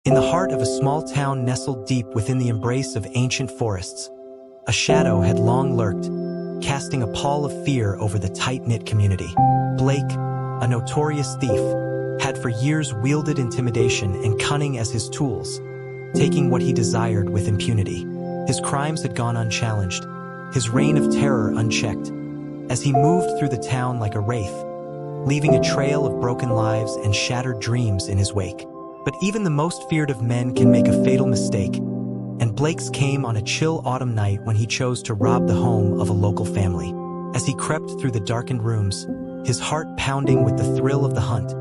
In the heart of a small town nestled deep within the embrace of ancient forests, a shadow had long lurked, casting a pall of fear over the tight-knit community. Blake, a notorious thief, had for years wielded intimidation and cunning as his tools, taking what he desired with impunity. His crimes had gone unchallenged, his reign of terror unchecked, as he moved through the town like a wraith, leaving a trail of broken lives and shattered dreams in his wake. But even the most feared of men can make a fatal mistake, and Blake's came on a chill autumn night when he chose to rob the home of a local family. As he crept through the darkened rooms, his heart pounding with the thrill of the hunt,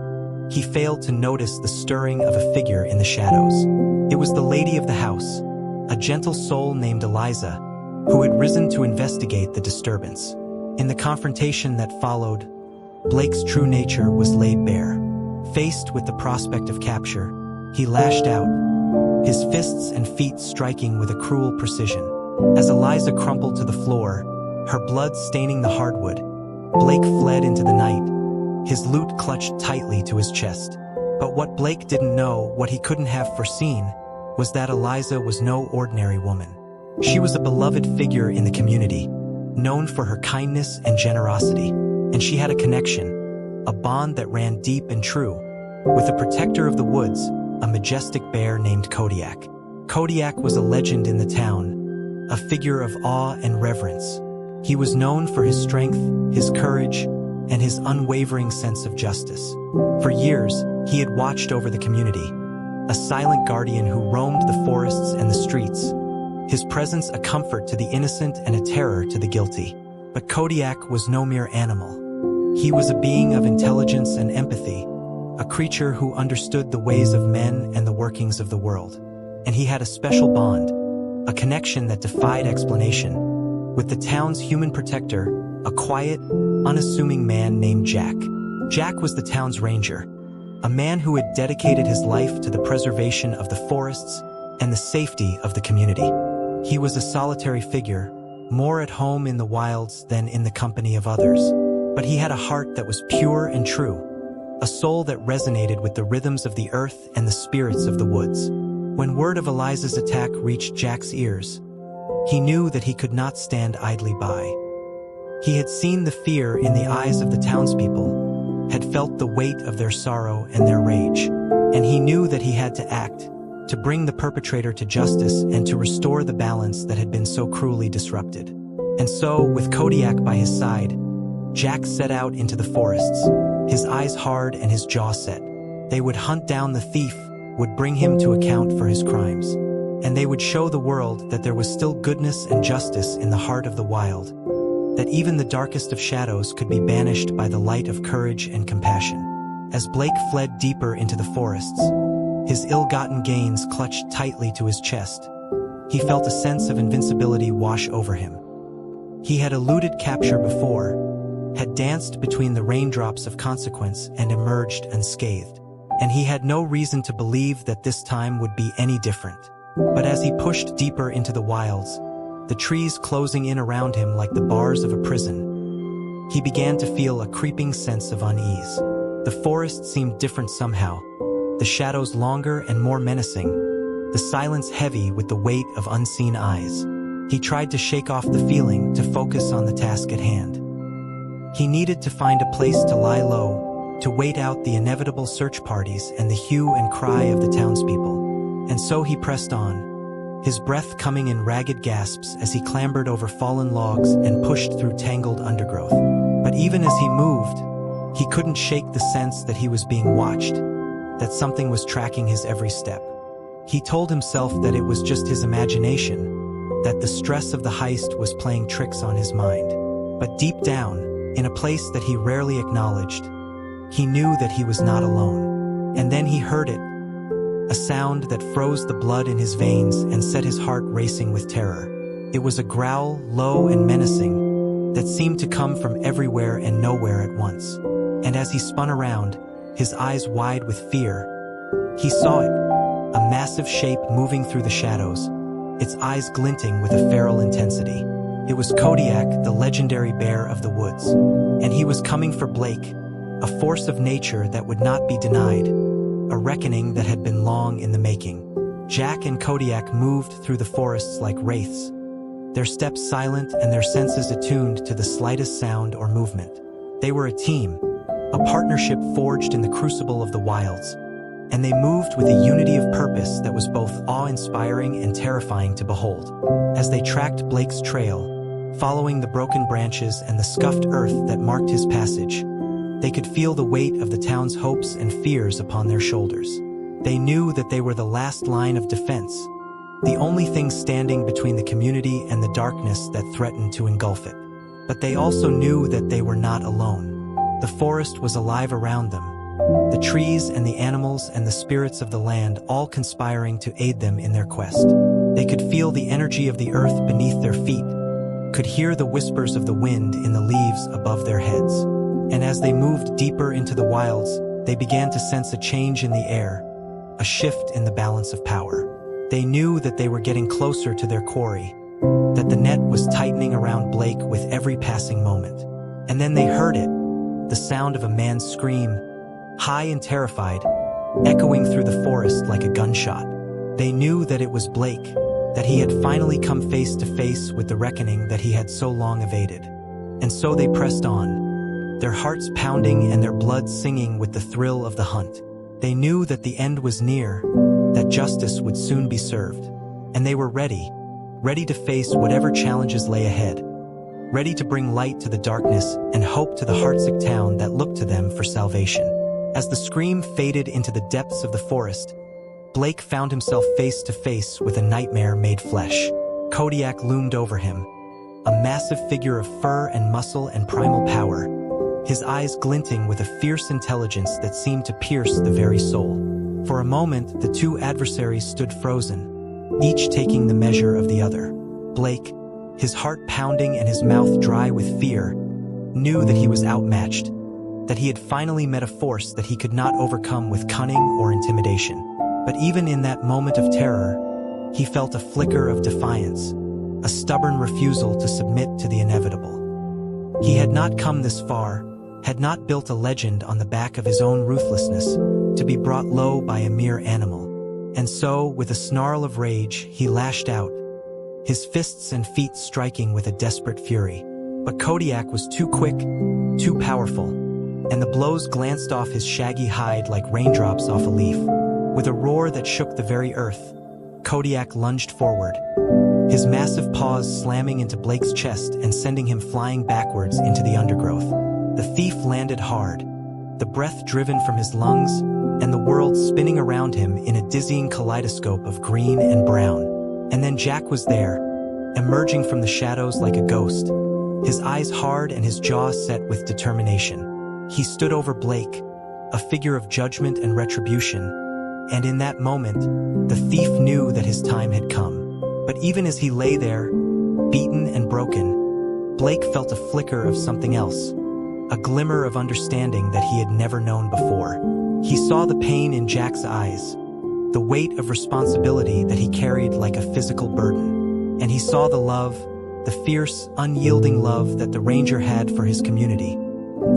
he failed to notice the stirring of a figure in the shadows. It was the lady of the house, a gentle soul named Eliza, who had risen to investigate the disturbance. In the confrontation that followed, Blake's true nature was laid bare. Faced with the prospect of capture, he lashed out, his fists and feet striking with a cruel precision. As Eliza crumpled to the floor, her blood staining the hardwood, Blake fled into the night, his loot clutched tightly to his chest. But what Blake didn't know, what he couldn't have foreseen, was that Eliza was no ordinary woman. She was a beloved figure in the community, known for her kindness and generosity, and she had a connection, a bond that ran deep and true, with a protector of the woods, a majestic bear named Kodiak. Kodiak was a legend in the town, a figure of awe and reverence. He was known for his strength, his courage, and his unwavering sense of justice. For years, he had watched over the community, a silent guardian who roamed the forests and the streets, his presence a comfort to the innocent and a terror to the guilty. But Kodiak was no mere animal. He was a being of intelligence and empathy, a creature who understood the ways of men and the workings of the world. And he had a special bond, a connection that defied explanation, with the town's human protector, a quiet, unassuming man named Jack. Jack was the town's ranger, a man who had dedicated his life to the preservation of the forests and the safety of the community. He was a solitary figure, more at home in the wilds than in the company of others. But he had a heart that was pure and true, a soul that resonated with the rhythms of the earth and the spirits of the woods. When word of Eliza's attack reached Jack's ears, he knew that he could not stand idly by. He had seen the fear in the eyes of the townspeople, had felt the weight of their sorrow and their rage, and he knew that he had to act, to bring the perpetrator to justice and to restore the balance that had been so cruelly disrupted. And so, with Kodiak by his side, Jack set out into the forests, his eyes hard and his jaw set. They would hunt down the thief, would bring him to account for his crimes, and they would show the world that there was still goodness and justice in the heart of the wild, that even the darkest of shadows could be banished by the light of courage and compassion. As Blake fled deeper into the forests, his ill-gotten gains clutched tightly to his chest. He felt a sense of invincibility wash over him. He had eluded capture before, had danced between the raindrops of consequence and emerged unscathed. And he had no reason to believe that this time would be any different. But as he pushed deeper into the wilds, the trees closing in around him like the bars of a prison, he began to feel a creeping sense of unease. The forest seemed different somehow, the shadows longer and more menacing, the silence heavy with the weight of unseen eyes. He tried to shake off the feeling, to focus on the task at hand. He needed to find a place to lie low, to wait out the inevitable search parties and the hue and cry of the townspeople. And so he pressed on, his breath coming in ragged gasps as he clambered over fallen logs and pushed through tangled undergrowth. But even as he moved, he couldn't shake the sense that he was being watched, that something was tracking his every step. He told himself that it was just his imagination, that the stress of the heist was playing tricks on his mind. But deep down, in a place that he rarely acknowledged, he knew that he was not alone. And then he heard it, a sound that froze the blood in his veins and set his heart racing with terror. It was a growl, low and menacing, that seemed to come from everywhere and nowhere at once. And as he spun around, his eyes wide with fear, he saw it, a massive shape moving through the shadows, its eyes glinting with a feral intensity. It was Kodiak, the legendary bear of the woods, and he was coming for Blake, a force of nature that would not be denied. a reckoning that had been long in the making. Jack and Kodiak moved through the forests like wraiths, their steps silent and their senses attuned to the slightest sound or movement. They were a team, a partnership forged in the crucible of the wilds, and they moved with a unity of purpose that was both awe-inspiring and terrifying to behold. As they tracked Blake's trail, following the broken branches and the scuffed earth that marked his passage, they could feel the weight of the town's hopes and fears upon their shoulders. They knew that they were the last line of defense, the only thing standing between the community and the darkness that threatened to engulf it. But they also knew that they were not alone. The forest was alive around them, the trees and the animals and the spirits of the land all conspiring to aid them in their quest. They could feel the energy of the earth beneath their feet, could hear the whispers of the wind in the leaves above their heads. And as they moved deeper into the wilds, they began to sense a change in the air, a shift in the balance of power. They knew that they were getting closer to their quarry, that the net was tightening around Blake with every passing moment. And then they heard it, the sound of a man's scream, high and terrified, echoing through the forest like a gunshot. They knew that it was Blake, that he had finally come face to face with the reckoning that he had so long evaded. And so they pressed on, their hearts pounding and their blood singing with the thrill of the hunt. They knew that the end was near, that justice would soon be served. And they were ready to face whatever challenges lay ahead, ready to bring light to the darkness and hope to the heartsick town that looked to them for salvation. As the scream faded into the depths of the forest, Blake found himself face to face with a nightmare made flesh. Kodiak loomed over him, a massive figure of fur and muscle and primal power, his eyes glinting with a fierce intelligence that seemed to pierce the very soul. For a moment, the two adversaries stood frozen, each taking the measure of the other. Blake, his heart pounding and his mouth dry with fear, knew that he was outmatched, that he had finally met a force that he could not overcome with cunning or intimidation. But even in that moment of terror, he felt a flicker of defiance, a stubborn refusal to submit to the inevitable. He had not come this far, had not built a legend on the back of his own ruthlessness, to be brought low by a mere animal. And so, with a snarl of rage, he lashed out, his fists and feet striking with a desperate fury. But Kodiak was too quick, too powerful, and the blows glanced off his shaggy hide like raindrops off a leaf. With a roar that shook the very earth, Kodiak lunged forward, his massive paws slamming into Blake's chest and sending him flying backwards into the undergrowth. The thief landed hard, the breath driven from his lungs, and the world spinning around him in a dizzying kaleidoscope of green and brown. And then Jack was there, emerging from the shadows like a ghost, his eyes hard and his jaw set with determination. He stood over Blake, a figure of judgment and retribution, and in that moment, the thief knew that his time had come. But even as he lay there, beaten and broken, Blake felt a flicker of something else, a glimmer of understanding that he had never known before. He saw the pain in Jack's eyes, the weight of responsibility that he carried like a physical burden. And he saw the love, the fierce, unyielding love that the ranger had for his community,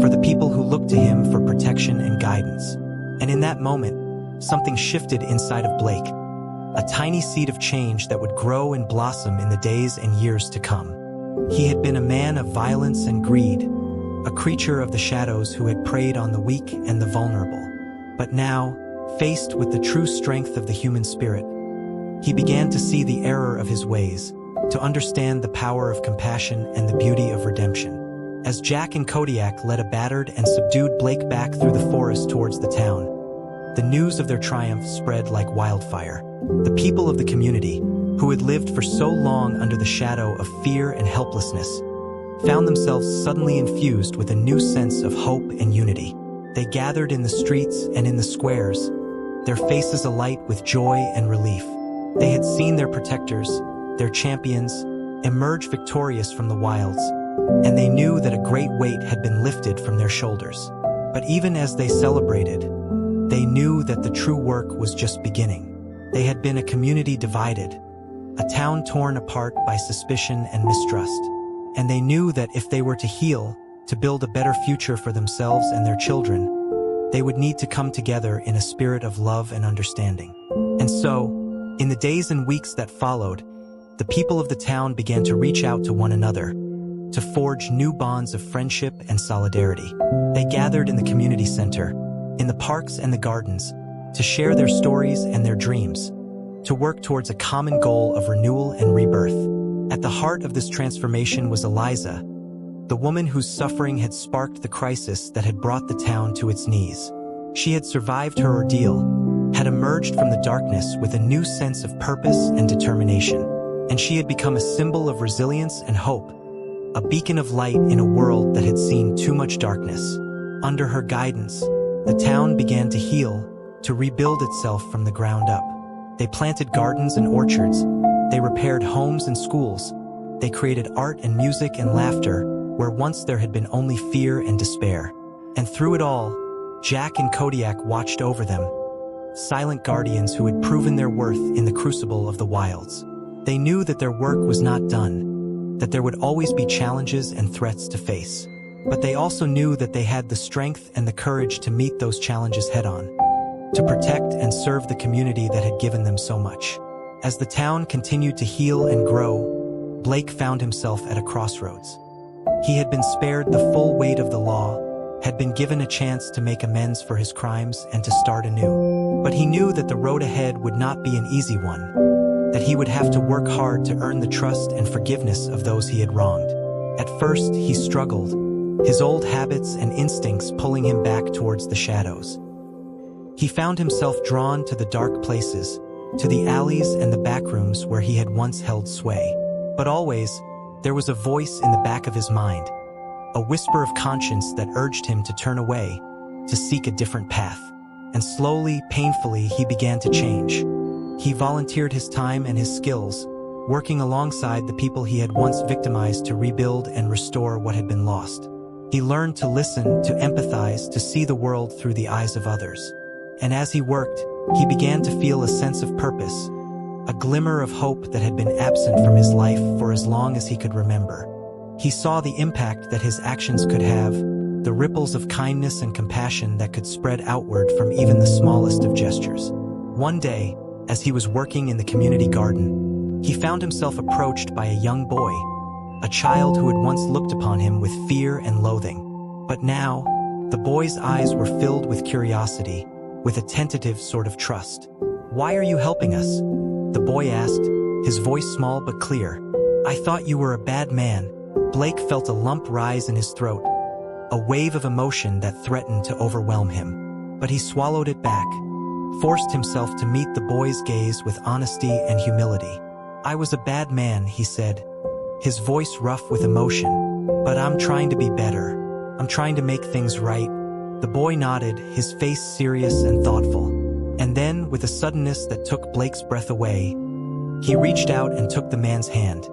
for the people who looked to him for protection and guidance. And in that moment, something shifted inside of Blake, a tiny seed of change that would grow and blossom in the days and years to come. He had been a man of violence and greed, a creature of the shadows who had preyed on the weak and the vulnerable. But now, faced with the true strength of the human spirit, he began to see the error of his ways, to understand the power of compassion and the beauty of redemption. As Jack and Kodiak led a battered and subdued Blake back through the forest towards the town, the news of their triumph spread like wildfire. The people of the community, who had lived for so long under the shadow of fear and helplessness, found themselves suddenly infused with a new sense of hope and unity. They gathered in the streets and in the squares, their faces alight with joy and relief. They had seen their protectors, their champions, emerge victorious from the wilds, and they knew that a great weight had been lifted from their shoulders. But even as they celebrated, they knew that the true work was just beginning. They had been a community divided, a town torn apart by suspicion and mistrust. And they knew that if they were to heal, to build a better future for themselves and their children, they would need to come together in a spirit of love and understanding. And so, in the days and weeks that followed, the people of the town began to reach out to one another, to forge new bonds of friendship and solidarity. They gathered in the community center, in the parks and the gardens, to share their stories and their dreams, to work towards a common goal of renewal and rebirth. At the heart of this transformation was Eliza, the woman whose suffering had sparked the crisis that had brought the town to its knees. She had survived her ordeal, had emerged from the darkness with a new sense of purpose and determination, and she had become a symbol of resilience and hope, a beacon of light in a world that had seen too much darkness. Under her guidance, the town began to heal, to rebuild itself from the ground up. They planted gardens and orchards, they repaired homes and schools, they created art and music and laughter where once there had been only fear and despair. And through it all, Jack and Kodiak watched over them, silent guardians who had proven their worth in the crucible of the wilds. They knew that their work was not done, that there would always be challenges and threats to face. But they also knew that they had the strength and the courage to meet those challenges head-on, to protect and serve the community that had given them so much. As the town continued to heal and grow, Blake found himself at a crossroads. He had been spared the full weight of the law, had been given a chance to make amends for his crimes and to start anew. But he knew that the road ahead would not be an easy one, that he would have to work hard to earn the trust and forgiveness of those he had wronged. At first, he struggled, his old habits and instincts pulling him back towards the shadows. He found himself drawn to the dark places, to the alleys and the backrooms where he had once held sway. But always, there was a voice in the back of his mind, a whisper of conscience that urged him to turn away, to seek a different path. And slowly, painfully, he began to change. He volunteered his time and his skills, working alongside the people he had once victimized to rebuild and restore what had been lost. He learned to listen, to empathize, to see the world through the eyes of others. And as he worked, he began to feel a sense of purpose, a glimmer of hope that had been absent from his life for as long as he could remember. He saw the impact that his actions could have, the ripples of kindness and compassion that could spread outward from even the smallest of gestures. One day, as he was working in the community garden, he found himself approached by a young boy, a child who had once looked upon him with fear and loathing. But now, the boy's eyes were filled with curiosity, with a tentative sort of trust. "Why are you helping us?" the boy asked, his voice small but clear. "I thought you were a bad man." Blake felt a lump rise in his throat, a wave of emotion that threatened to overwhelm him. But he swallowed it back, forced himself to meet the boy's gaze with honesty and humility. "I was a bad man," he said, his voice rough with emotion. "But I'm trying to be better. I'm trying to make things right." The boy nodded, his face serious and thoughtful. And then, with a suddenness that took Blake's breath away, he reached out and took the man's hand,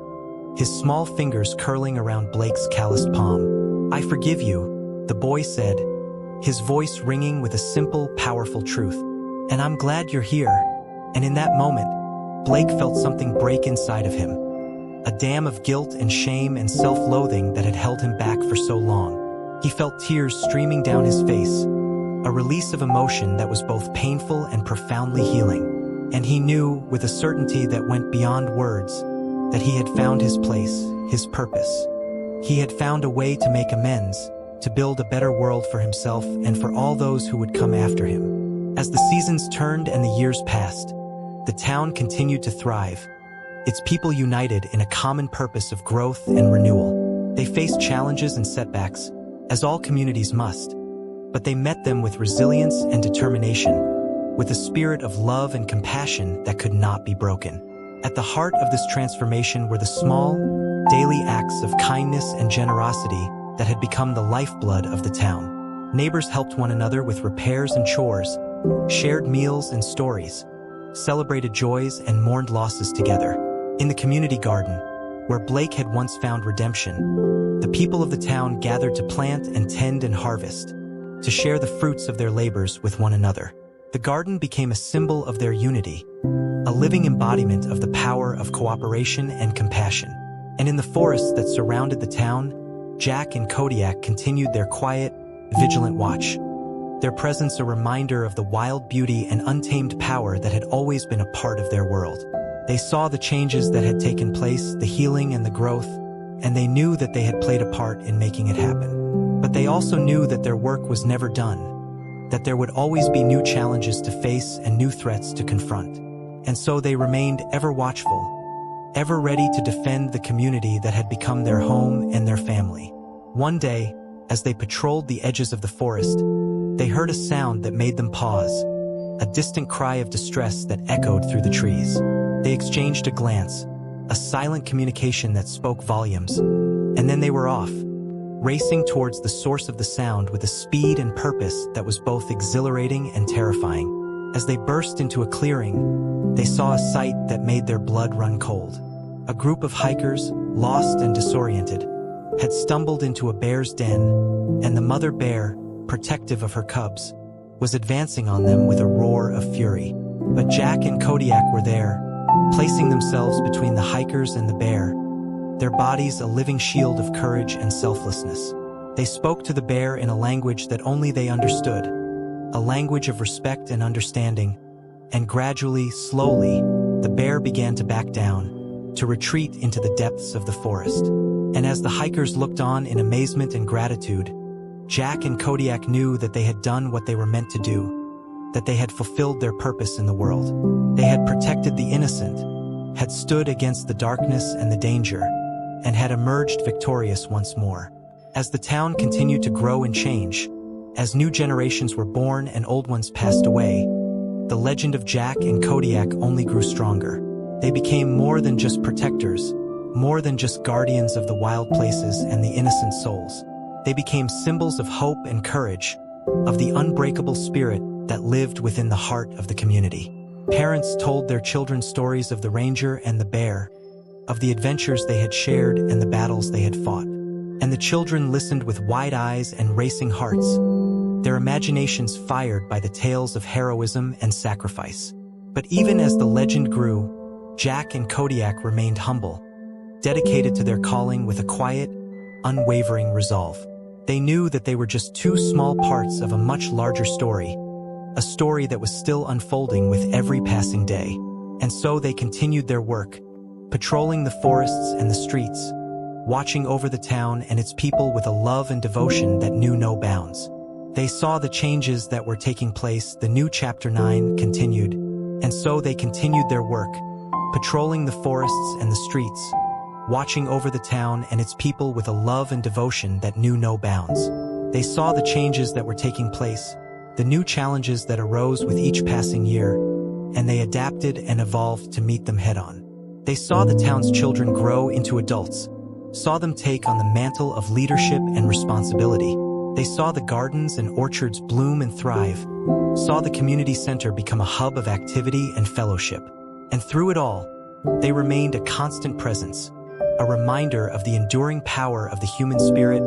his small fingers curling around Blake's calloused palm. "I forgive you," the boy said, his voice ringing with a simple, powerful truth. "And I'm glad you're here." And in that moment, Blake felt something break inside of him, a dam of guilt and shame and self-loathing that had held him back for so long. He felt tears streaming down his face, a release of emotion that was both painful and profoundly healing. And he knew, with a certainty that went beyond words, that he had found his place, his purpose. He had found a way to make amends, to build a better world for himself and for all those who would come after him. As the seasons turned and the years passed, the town continued to thrive, its people united in a common purpose of growth and renewal. They faced challenges and setbacks, as all communities must, but they met them with resilience and determination, with a spirit of love and compassion that could not be broken. At the heart of this transformation were the small, daily acts of kindness and generosity that had become the lifeblood of the town. Neighbors helped one another with repairs and chores, shared meals and stories, celebrated joys and mourned losses together. In the community garden, where Blake had once found redemption, the people of the town gathered to plant and tend and harvest, to share the fruits of their labors with one another. The garden became a symbol of their unity, a living embodiment of the power of cooperation and compassion. And in the forests that surrounded the town, Jack and Kodiak continued their quiet, vigilant watch. their presence a reminder of the wild beauty and untamed power that had always been a part of their world. They saw the changes that had taken place, the healing and the growth, and they knew that they had played a part in making it happen. But they also knew that their work was never done, that there would always be new challenges to face and new threats to confront. And so they remained ever watchful, ever ready to defend the community that had become their home and their family. One day, as they patrolled the edges of the forest, they heard a sound that made them pause, a distant cry of distress that echoed through the trees. They exchanged a glance, a silent communication that spoke volumes, and then they were off, racing towards the source of the sound with a speed and purpose that was both exhilarating and terrifying. As they burst into a clearing, they saw a sight that made their blood run cold. A group of hikers, lost and disoriented, had stumbled into a bear's den, and the mother bear, protective of her cubs, was advancing on them with a roar of fury. But Jack and Kodiak were there, placing themselves between the hikers and the bear, their bodies a living shield of courage and selflessness. They spoke to the bear in a language that only they understood, a language of respect and understanding, and gradually, slowly, the bear began to back down, to retreat into the depths of the forest. And as the hikers looked on in amazement and gratitude, Jack and Kodiak knew that they had done what they were meant to do, that they had fulfilled their purpose in the world. They had protected the innocent, had stood against the darkness and the danger, and had emerged victorious once more. As the town continued to grow and change, as new generations were born and old ones passed away, the legend of Jack and Kodiak only grew stronger. They became more than just protectors, more than just guardians of the wild places and the innocent souls. They became symbols of hope and courage, of the unbreakable spirit that lived within the heart of the community. Parents told their children stories of the ranger and the bear, of the adventures they had shared and the battles they had fought. And the children listened with wide eyes and racing hearts, their imaginations fired by the tales of heroism and sacrifice. But even as the legend grew, Jack and Kodiak remained humble, dedicated to their calling with a quiet, unwavering resolve. They knew that they were just two small parts of a much larger story, a story that was still unfolding with every passing day. And so they continued their work, patrolling the forests and the streets, watching over the town and its people with a love and devotion that knew no bounds. They saw the changes that were taking place. The new Chapter 9 continued, and so they continued their work, patrolling the forests and the streets, watching over the town and its people with a love and devotion that knew no bounds. They saw the changes that were taking place, the new challenges that arose with each passing year, and they adapted and evolved to meet them head-on. They saw the town's children grow into adults, saw them take on the mantle of leadership and responsibility. They saw the gardens and orchards bloom and thrive, saw the community center become a hub of activity and fellowship. And through it all, they remained a constant presence, a reminder of the enduring power of the human spirit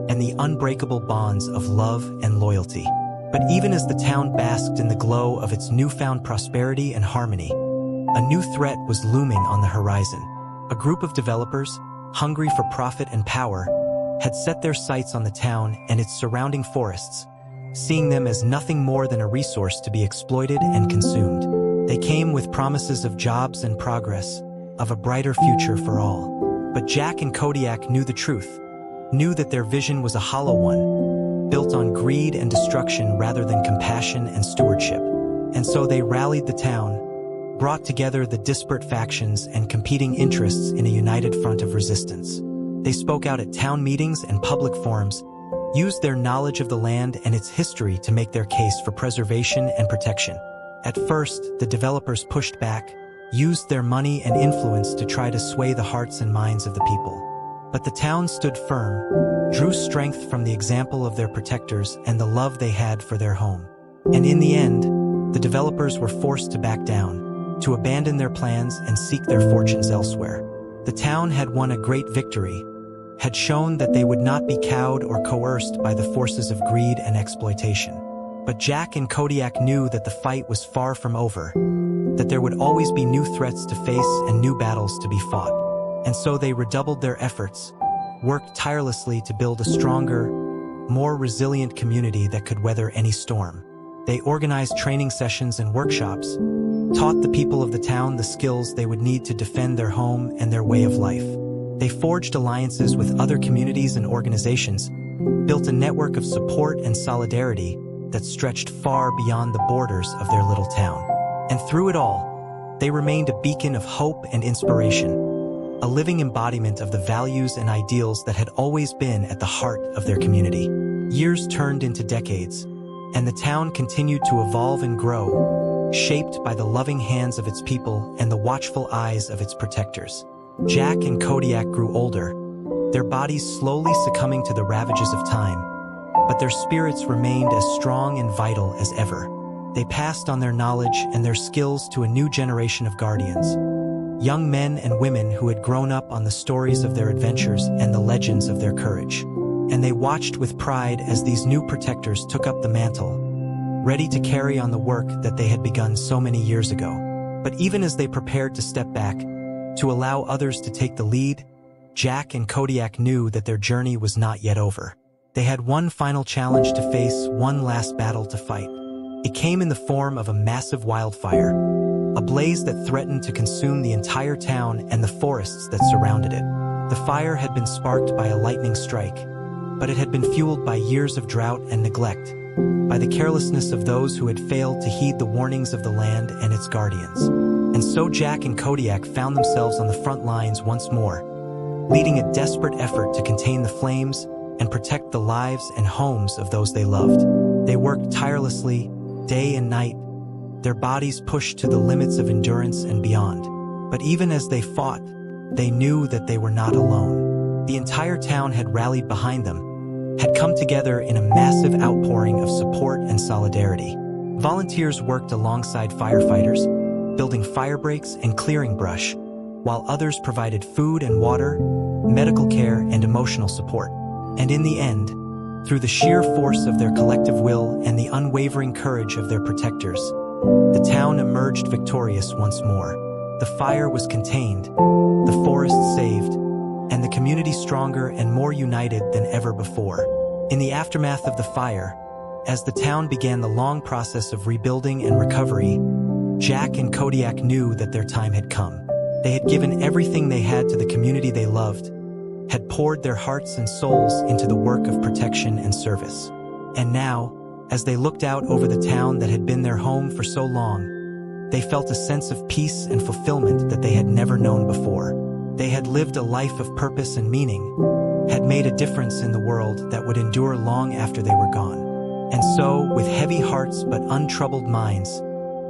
and the unbreakable bonds of love and loyalty. But even as the town basked in the glow of its newfound prosperity and harmony, a new threat was looming on the horizon. A group of developers, hungry for profit and power, had set their sights on the town and its surrounding forests, seeing them as nothing more than a resource to be exploited and consumed. They came with promises of jobs and progress, of a brighter future for all. But Jack and Kodiak knew the truth, knew that their vision was a hollow one, built on greed and destruction rather than compassion and stewardship. And so they rallied the town, brought together the disparate factions and competing interests in a united front of resistance. They spoke out at town meetings and public forums, used their knowledge of the land and its history to make their case for preservation and protection. At first, the developers pushed back, used their money and influence to try to sway the hearts and minds of the people. But the town stood firm, drew strength from the example of their protectors and the love they had for their home. And in the end, the developers were forced to back down, to abandon their plans and seek their fortunes elsewhere. The town had won a great victory, had shown that they would not be cowed or coerced by the forces of greed and exploitation. But Jack and Kodiak knew that the fight was far from over, that there would always be new threats to face and new battles to be fought. And so they redoubled their efforts, worked tirelessly to build a stronger, more resilient community that could weather any storm. They organized training sessions and workshops, taught the people of the town the skills they would need to defend their home and their way of life. They forged alliances with other communities and organizations, built a network of support and solidarity that stretched far beyond the borders of their little town. And through it all, they remained a beacon of hope and inspiration, a living embodiment of the values and ideals that had always been at the heart of their community. Years turned into decades, and the town continued to evolve and grow, shaped by the loving hands of its people and the watchful eyes of its protectors. Jack and Kodiak grew older, their bodies slowly succumbing to the ravages of time, but their spirits remained as strong and vital as ever. They passed on their knowledge and their skills to a new generation of guardians, young men and women who had grown up on the stories of their adventures and the legends of their courage. And they watched with pride as these new protectors took up the mantle, ready to carry on the work that they had begun so many years ago. But even as they prepared to step back, to allow others to take the lead, Jack and Kodiak knew that their journey was not yet over. They had one final challenge to face, one last battle to fight. It came in the form of a massive wildfire, a blaze that threatened to consume the entire town and the forests that surrounded it. The fire had been sparked by a lightning strike, but it had been fueled by years of drought and neglect, by the carelessness of those who had failed to heed the warnings of the land and its guardians. And so Jack and Kodiak found themselves on the front lines once more, leading a desperate effort to contain the flames and protect the lives and homes of those they loved. They worked tirelessly, day and night, their bodies pushed to the limits of endurance and beyond. But even as they fought, they knew that they were not alone. The entire town had rallied behind them, had come together in a massive outpouring of support and solidarity. Volunteers worked alongside firefighters, building fire breaks and clearing brush, while others provided food and water, medical care, and emotional support. And in the end, through the sheer force of their collective will and the unwavering courage of their protectors, the town emerged victorious once more. The fire was contained, the forest saved, and the community stronger and more united than ever before. In the aftermath of the fire, as the town began the long process of rebuilding and recovery, Jack and Kodiak knew that their time had come. They had given everything they had to the community they loved, had poured their hearts and souls into the work of protection and service. And now, as they looked out over the town that had been their home for so long, they felt a sense of peace and fulfillment that they had never known before. They had lived a life of purpose and meaning, had made a difference in the world that would endure long after they were gone. And so, with heavy hearts but untroubled minds,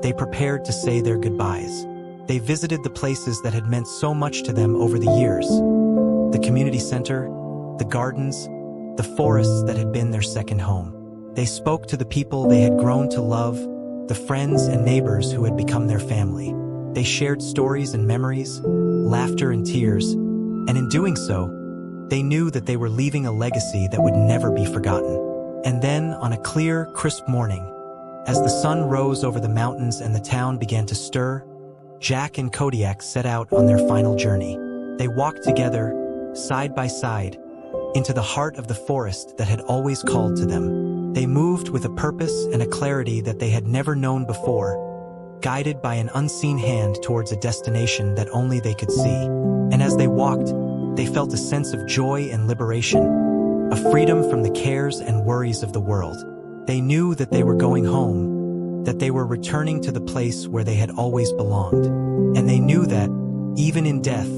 they prepared to say their goodbyes. They visited the places that had meant so much to them over the years. The community center, the gardens, the forests that had been their second home. They spoke to the people they had grown to love, the friends and neighbors who had become their family. They shared stories and memories, laughter and tears, and in doing so, they knew that they were leaving a legacy that would never be forgotten. And then, on a clear, crisp morning, as the sun rose over the mountains and the town began to stir, Jack and Kodiak set out on their final journey. They walked together, side by side, into the heart of the forest that had always called to them. They moved with a purpose and a clarity that they had never known before, guided by an unseen hand towards a destination that only they could see. And as they walked, they felt a sense of joy and liberation, a freedom from the cares and worries of the world. They knew that they were going home, that they were returning to the place where they had always belonged. And they knew that, even in death,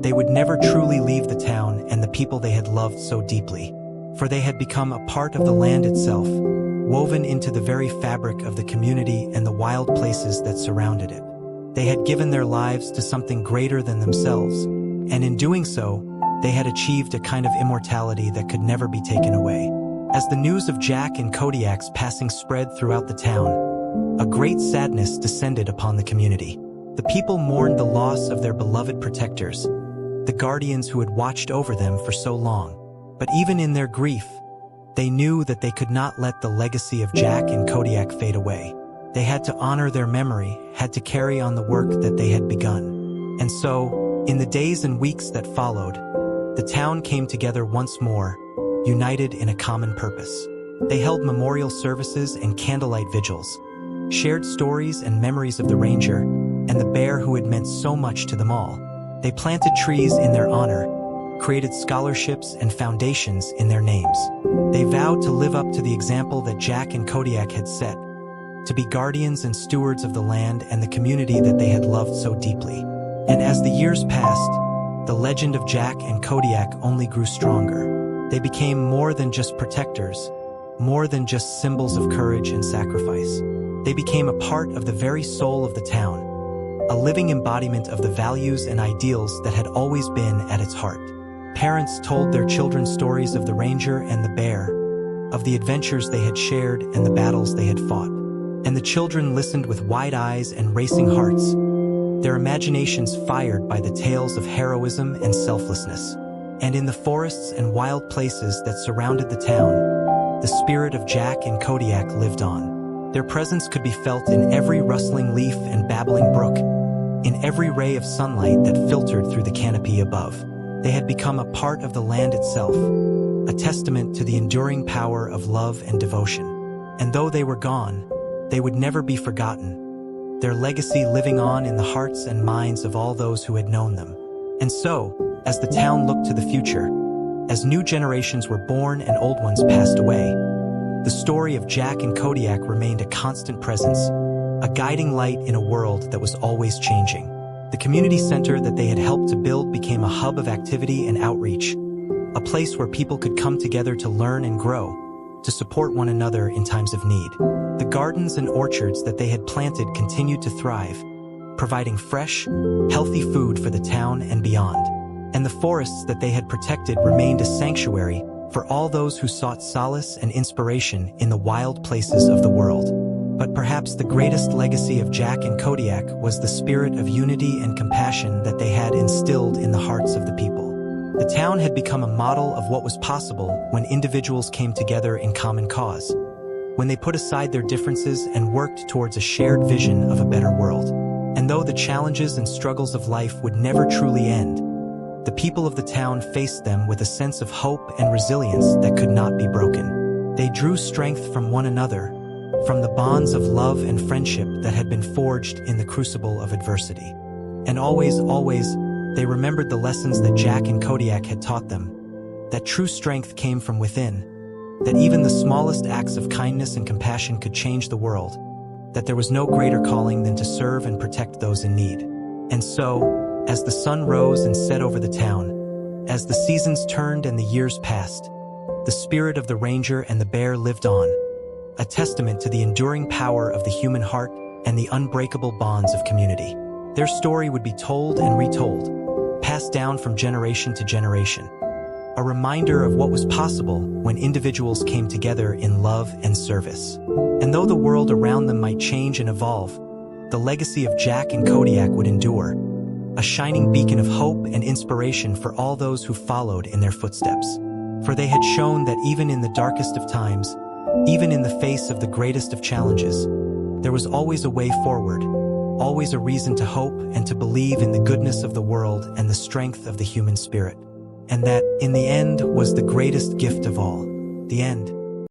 they would never truly leave the town and the people they had loved so deeply, for they had become a part of the land itself, woven into the very fabric of the community and the wild places that surrounded it. They had given their lives to something greater than themselves, and in doing so, they had achieved a kind of immortality that could never be taken away. As the news of Jack and Kodiak's passing spread throughout the town, a great sadness descended upon the community. The people mourned the loss of their beloved protectors, the guardians who had watched over them for so long. But even in their grief, they knew that they could not let the legacy of Jack and Kodiak fade away. They had to honor their memory, had to carry on the work that they had begun. And so, in the days and weeks that followed, the town came together once more, united in a common purpose. They held memorial services and candlelight vigils, shared stories and memories of the ranger and the bear who had meant so much to them all. They planted trees in their honor, created scholarships and foundations in their names. They vowed to live up to the example that Jack and Kodiak had set, to be guardians and stewards of the land and the community that they had loved so deeply. And as the years passed, the legend of Jack and Kodiak only grew stronger. They became more than just protectors, more than just symbols of courage and sacrifice. They became a part of the very soul of the town, a living embodiment of the values and ideals that had always been at its heart. Parents told their children stories of the ranger and the bear, of the adventures they had shared and the battles they had fought. And the children listened with wide eyes and racing hearts, their imaginations fired by the tales of heroism and selflessness. And in the forests and wild places that surrounded the town, the spirit of Jack and Kodiak lived on. Their presence could be felt in every rustling leaf and babbling brook, in every ray of sunlight that filtered through the canopy above. They had become a part of the land itself, a testament to the enduring power of love and devotion. And though they were gone, they would never be forgotten, their legacy living on in the hearts and minds of all those who had known them. And so, as the town looked to the future, as new generations were born and old ones passed away, the story of Jack and Kodiak remained a constant presence, a guiding light in a world that was always changing. The community center that they had helped to build became a hub of activity and outreach, a place where people could come together to learn and grow, to support one another in times of need. The gardens and orchards that they had planted continued to thrive, providing fresh, healthy food for the town and beyond. And the forests that they had protected remained a sanctuary for all those who sought solace and inspiration in the wild places of the world. But perhaps the greatest legacy of Jack and Kodiak was the spirit of unity and compassion that they had instilled in the hearts of the people. The town had become a model of what was possible when individuals came together in common cause, when they put aside their differences and worked towards a shared vision of a better world. And though the challenges and struggles of life would never truly end, the people of the town faced them with a sense of hope and resilience that could not be broken. They drew strength from one another, from the bonds of love and friendship that had been forged in the crucible of adversity. And always, they remembered the lessons that Jack and Kodiak had taught them, that true strength came from within, that even the smallest acts of kindness and compassion could change the world, that there was no greater calling than to serve and protect those in need. And so, as the sun rose and set over the town, as the seasons turned and the years passed, the spirit of the ranger and the bear lived on, a testament to the enduring power of the human heart and the unbreakable bonds of community. Their story would be told and retold, passed down from generation to generation, a reminder of what was possible when individuals came together in love and service. And though the world around them might change and evolve, the legacy of Jack and Kodiak would endure, a shining beacon of hope and inspiration for all those who followed in their footsteps. For they had shown that even in the darkest of times, even in the face of the greatest of challenges, there was always a way forward, always a reason to hope and to believe in the goodness of the world and the strength of the human spirit. And that, in the end, was the greatest gift of all, the end.